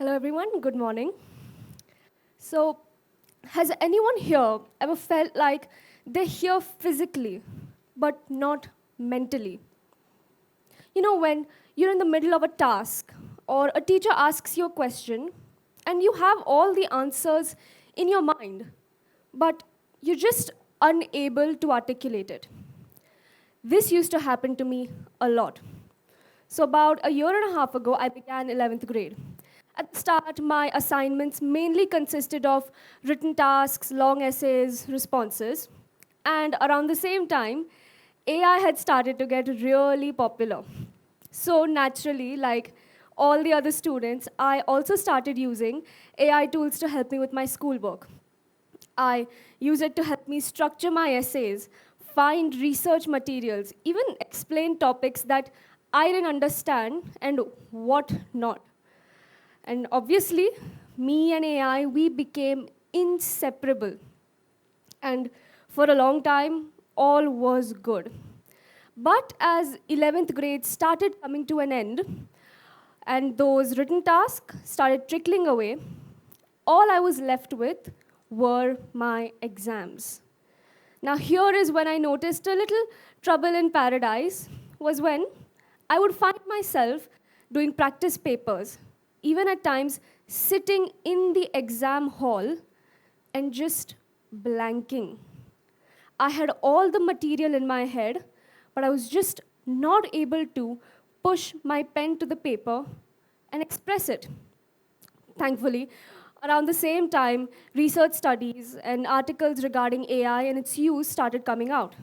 Hello, everyone. Good morning. So, has anyone here ever felt like they're here physically, but not mentally? You know, when you're in the middle of a task, or a teacher asks you a question, and you have all the answers in your mind, but you're just unable to articulate it. This used to happen to me a lot. So, about a year and a half ago, I began 11th grade. At the start, my assignments mainly consisted of written tasks, long essays, responses. And around the same time, AI had started to get really popular. So, naturally, like all the other students, I also started using AI tools to help me with my schoolwork. I use it to help me structure my essays, find research materials, even explain topics that I didn't understand and what not. And obviously, me and AI, we became inseparable. And for a long time, all was good. But as 11th grade started coming to an end, and those written tasks started trickling away, all I was left with were my exams. Now, here is when I noticed a little trouble in paradise, was when I would find myself doing practice papers, even at times sitting in the exam hall and just blanking. I had all the material in my head, but I was just not able to push my pen to the paper and express it. Thankfully, around the same time, research studies and articles regarding AI and its use started coming out.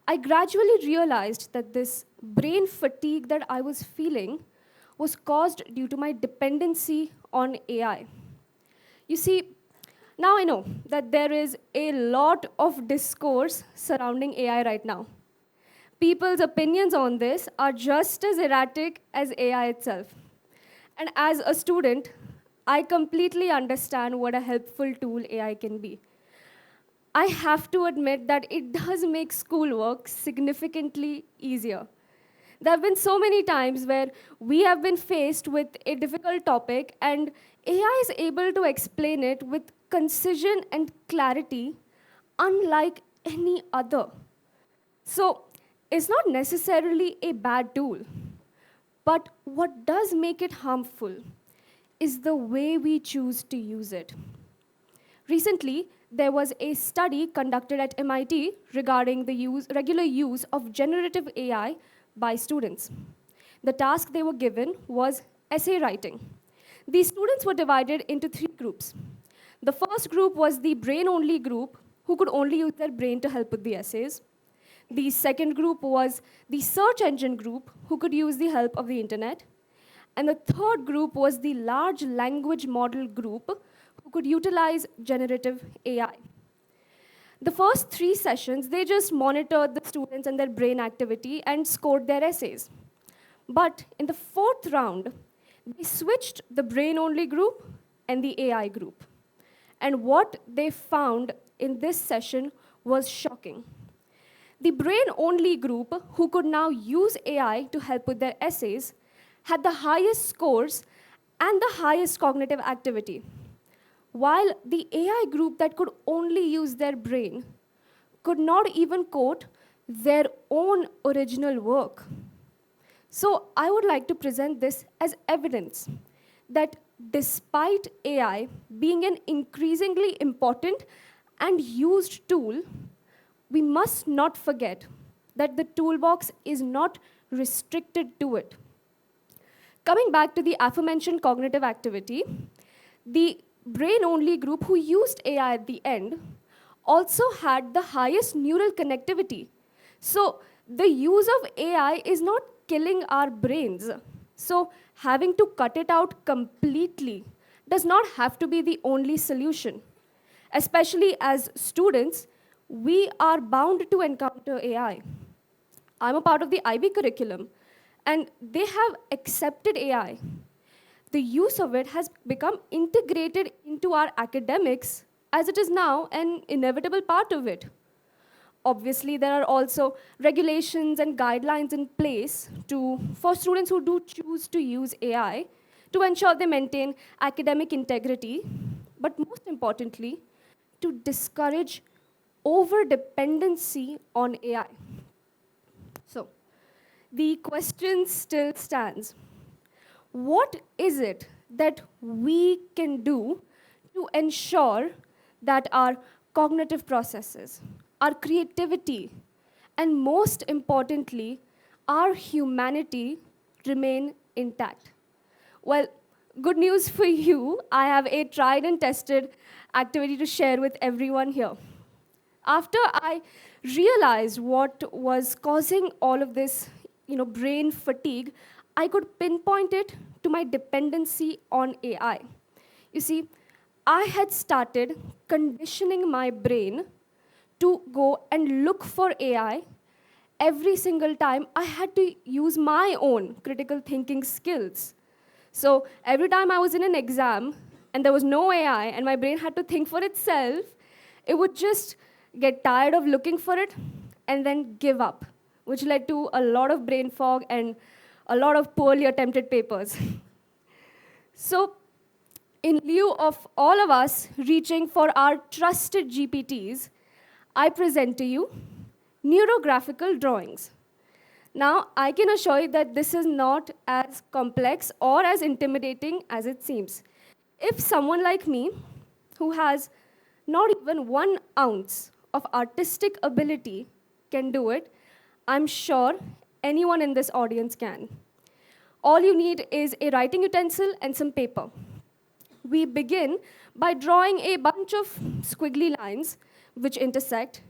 I gradually realized that this brain fatigue that I was feeling was caused due to my dependency on AI. You see, now I know that there is a lot of discourse surrounding AI right now. People's opinions on this are just as erratic as AI itself. And as a student, I completely understand what a helpful tool AI can be. I have to admit that it does make schoolwork significantly easier. There have been so many times where we have been faced with a difficult topic, and AI is able to explain it with concision and clarity, unlike any other. So, it's not necessarily a bad tool, but what does make it harmful is the way we choose to use it. Recently, there was a study conducted at MIT regarding the regular use of generative AI by students. The task they were given was essay writing. These students were divided into three groups. The first group was the brain only group, who could only use their brain to help with the essays. The second group was the search engine group, who could use the help of the internet. And the third group was the large language model group, who could utilize generative AI. The first three sessions, they just monitored the students and their brain activity and scored their essays. But in the fourth round, they switched the brain-only group and the AI group. And what they found in this session was shocking. The brain-only group, who could now use AI to help with their essays, had the highest scores and the highest cognitive activity, while the AI group that could only use their brain could not even quote their own original work. So I would like to present this as evidence that despite AI being an increasingly important and used tool, we must not forget that the toolbox is not restricted to it. Coming back to the aforementioned cognitive activity, the brain-only group who used AI at the end also had the highest neural connectivity. So the use of AI is not killing our brains. So having to cut it out completely does not have to be the only solution. Especially as students, we are bound to encounter AI. I'm a part of the IB curriculum, and they have accepted AI. The use of it has become integrated into our academics, as it is now an inevitable part of it. Obviously, there are also regulations and guidelines in place for students who do choose to use AI to ensure they maintain academic integrity, but most importantly, to discourage over-dependency on AI. So, the question still stands. What is it that we can do to ensure that our cognitive processes, our creativity, and most importantly, our humanity remain intact? Well, good news for you, I have a tried and tested activity to share with everyone here. After I realized what was causing all of this, brain fatigue, I could pinpoint it to my dependency on AI. You see, I had started conditioning my brain to go and look for AI every single time I had to use my own critical thinking skills. So every time I was in an exam and there was no AI and my brain had to think for itself, it would just get tired of looking for it and then give up, which led to a lot of brain fog and a lot of poorly attempted papers. So in lieu of all of us reaching for our trusted GPTs, I present to you neurographical drawings. Now, I can assure you that this is not as complex or as intimidating as it seems. If someone like me, who has not even 1 ounce of artistic ability, can do it, I'm sure anyone in this audience can. All you need is a writing utensil and some paper. We begin by drawing a bunch of squiggly lines which intersect.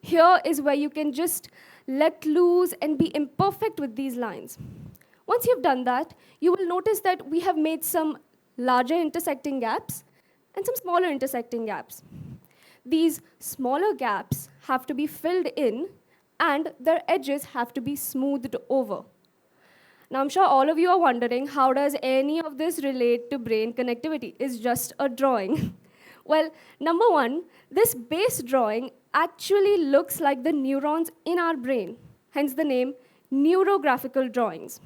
Here is where you can just let loose and be imperfect with these lines. Once you've done that, you will notice that we have made some larger intersecting gaps and some smaller intersecting gaps. These smaller gaps have to be filled in and their edges have to be smoothed over. Now, I'm sure all of you are wondering, how does any of this relate to brain connectivity? It's just a drawing. Well, number one, this base drawing actually looks like the neurons in our brain, hence the name neurographical drawings.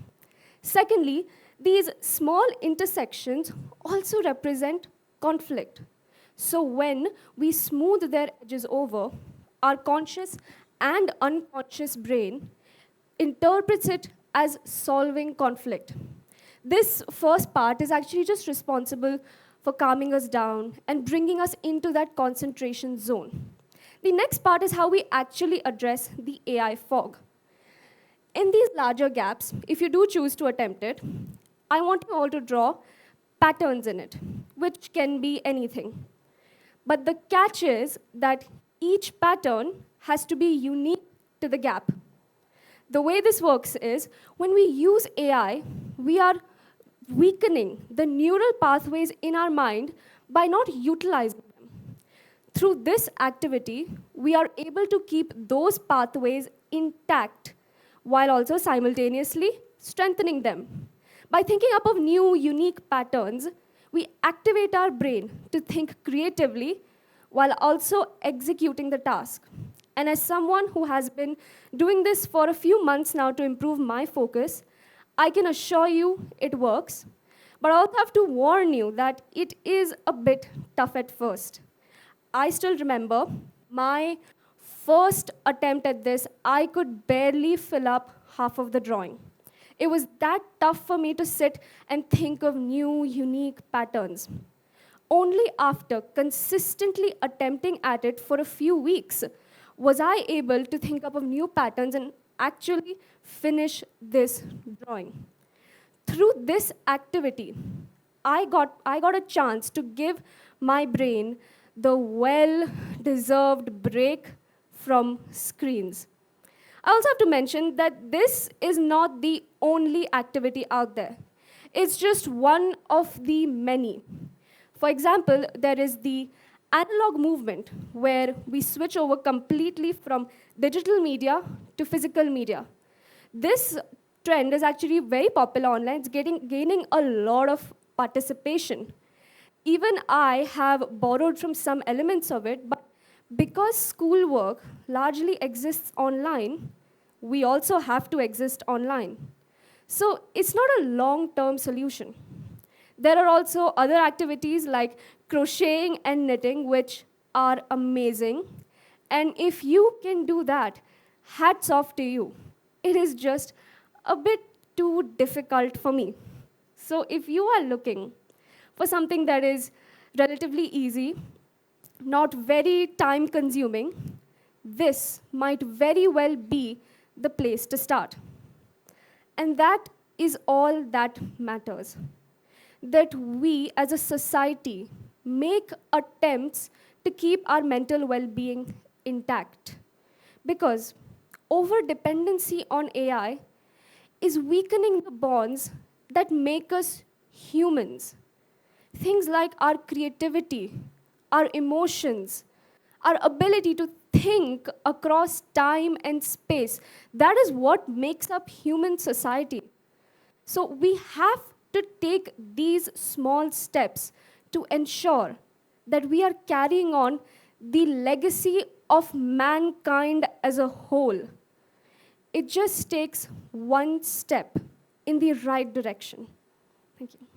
Secondly, these small intersections also represent conflict. So when we smooth their edges over, our conscious and unconscious brain interprets it as solving conflict. This first part is actually just responsible for calming us down and bringing us into that concentration zone. The next part is how we actually address the AI fog. In these larger gaps, if you do choose to attempt it, I want you all to draw patterns in it, which can be anything. But the catch is that each pattern has to be unique to the gap. The way this works is, when we use AI, we are weakening the neural pathways in our mind by not utilizing them. Through this activity, we are able to keep those pathways intact while also simultaneously strengthening them. By thinking up of new, unique patterns, we activate our brain to think creatively while also executing the task. And as someone who has been doing this for a few months now to improve my focus, I can assure you it works. But I also have to warn you that it is a bit tough at first. I still remember my first attempt at this, I could barely fill up half of the drawing. It was that tough for me to sit and think of new, unique patterns. Only after consistently attempting at it for a few weeks was I able to think up of new patterns and actually finish this drawing. Through this activity, I got a chance to give my brain the well-deserved break from screens. I also have to mention that this is not the only activity out there. It's just one of the many. For example, there is the analog movement, where we switch over completely from digital media to physical media. This trend is actually very popular online. It's gaining a lot of participation. Even I have borrowed from some elements of it, but because schoolwork largely exists online, we also have to exist online. So it's not a long-term solution. There are also other activities like crocheting and knitting, which are amazing. And if you can do that, hats off to you. It is just a bit too difficult for me. So if you are looking for something that is relatively easy, not very time consuming, this might very well be the place to start. And that is all that matters. That we as a society make attempts to keep our mental well being intact. Because over dependency on AI is weakening the bonds that make us humans. Things like our creativity, our emotions, our ability to think across time and space. That is what makes up human society. So we have to take these small steps to ensure that we are carrying on the legacy of mankind as a whole. It just takes one step in the right direction. Thank you.